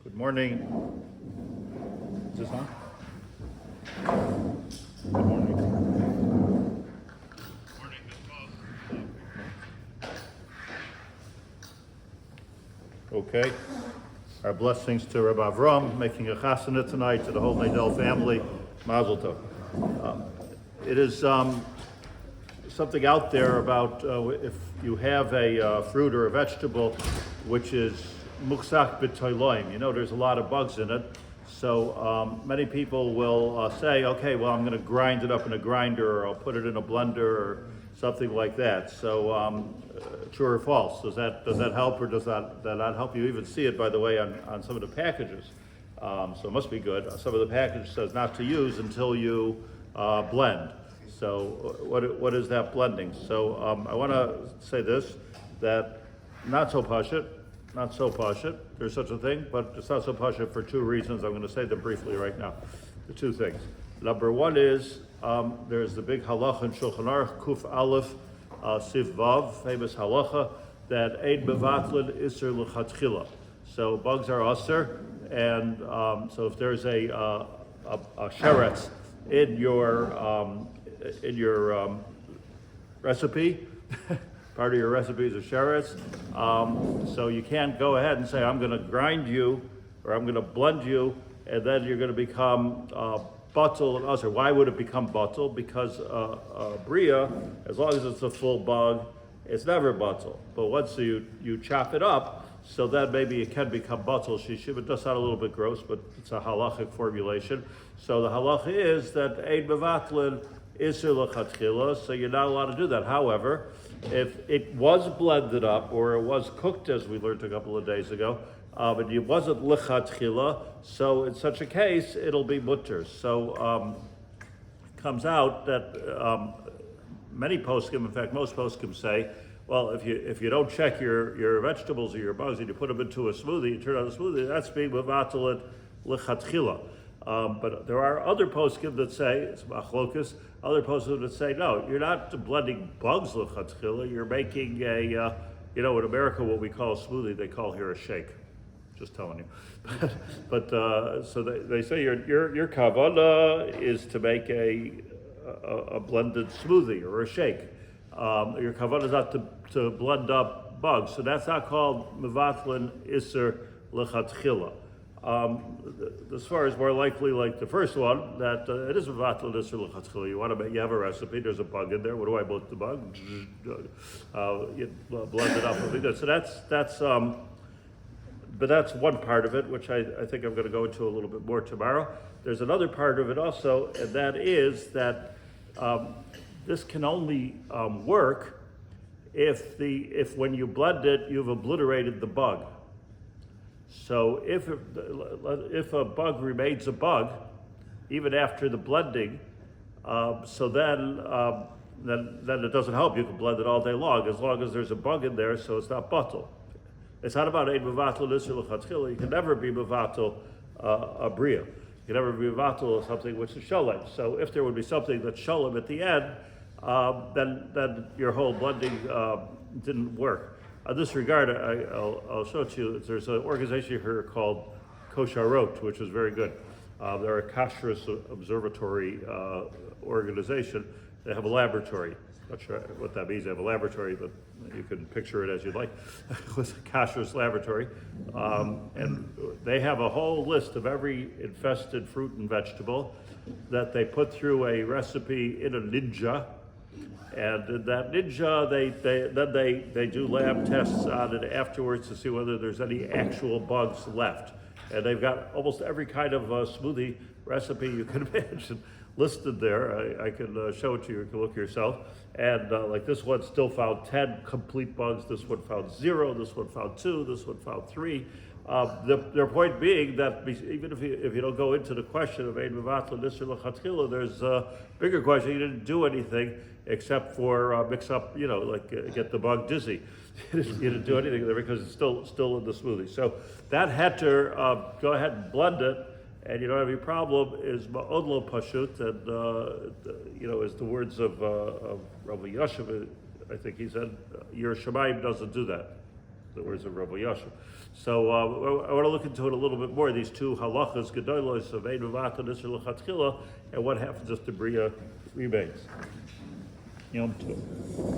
Good morning. Is this on? Good morning. Okay. Our blessings to Rabbi Avram, making a chasana tonight, to the whole Neidel family. Mazel tov. It is something out there about if you have a fruit or a vegetable which is muksak b'toiloim. You know, there's a lot of bugs in it. So many people will say, okay, well, I'm going to grind it up in a grinder, or I'll put it in a blender, or something like that. So true or false? Does that help, or does that not help? You even see it, by the way, on some of the packages. So it must be good. Some of the package says not to use until you blend. So what is that blending? So I want to say this, that not so pashut. There's such a thing, but it's not so pashut for two reasons. I'm going to say them briefly right now. The two things. Number one is there's the big halacha in Shulchan Aruch, Kuf Aleph, Sif Vav, famous halacha, that Eid Bevatlin Isser L'Chatchila. So bugs are usher, and so if there's a sheretz in your recipe, part of your recipe is a sheretz, so you can't go ahead and say, I'm going to grind you, or I'm going to blend you, and then you're going to become batel and usher. Why would it become batel? Because bria, as long as it's a full bug, it's never batel. But once you chop it up, so that maybe it can become batel shishim. It does sound a little bit gross, but it's a halachic formulation. So the halacha is that ein bevatlin isur l'chatchila, so you're not allowed to do that. However, if it was blended up, or it was cooked, as we learned a couple of days ago, but it wasn't l'chatchila, so in such a case, it'll be mutter. So it comes out that many poskim, in fact, most poskim say, well, if you don't check your vegetables or your bugs and you put them into a smoothie, you turn on a smoothie, that's being mevatalit l'chatchila. But there are other poskim that say, it's machlokas, other poskim that say, no, you're not blending bugs l'chatchila, you're making a, in America what we call a smoothie, they call here a shake. Just telling you. but so they say your kavanah is to make a blended smoothie or a shake. Your kavanah is not to blend up bugs, so that's not called mevatlin iser lechatchila. As far as more likely, like the first one, that it is mevatlin iser lechatchila. You have a recipe. There's a bug in there. What do I put the bug? You blend it up. So that's. But that's one part of it, which I think I'm going to go into a little bit more tomorrow. There's another part of it also, and that is that this can only work if when you blend it, you've obliterated the bug. So if a bug remains a bug, even after the blending, so then it doesn't help. You can blend it all day long as there's a bug in there, so it's not batel. It's not about ein mevatel isur l'chatchila. You can never be mevatel a bria. You can never be mevatel something which is shalom. So if there would be something that's shalom at the end, then your whole blending didn't work. In this regard, I'll show it to you. There's an organization here called Kosher, which is very good. They're a Kashrus observatory organization. They have a laboratory. Not sure what that means. They have a laboratory, but you can picture it as you'd like. With a Kashrus laboratory. And they have a whole list of every infested fruit and vegetable that they put through a recipe in a ninja. And in that ninja, they do lab tests on it afterwards to see whether there's any actual bugs left. And they've got almost every kind of smoothie recipe you can imagine listed there. I can show it to you. You can look yourself. And like this one still found 10 complete bugs. This one found 0. This one found 2. This one found 3. Their point being that even if you don't go into the question of ein mevatlin isur l'chatchila, there's a bigger question. You didn't do anything except for mix up, get the bug dizzy. You didn't do anything there because it's still in the smoothie. So that heter, go ahead and blend it, and you don't have any problem, is ma'od lo pashut, and as the words of Rabbi Yaacov, I think he said, your Shemayim doesn't do that. the words of Rabbi Yasha. So I want to look into it a little bit more, these two halachas, gedolos of ein v'vata nisr lechatchila, and what happens if the bria remains. Yom Tov.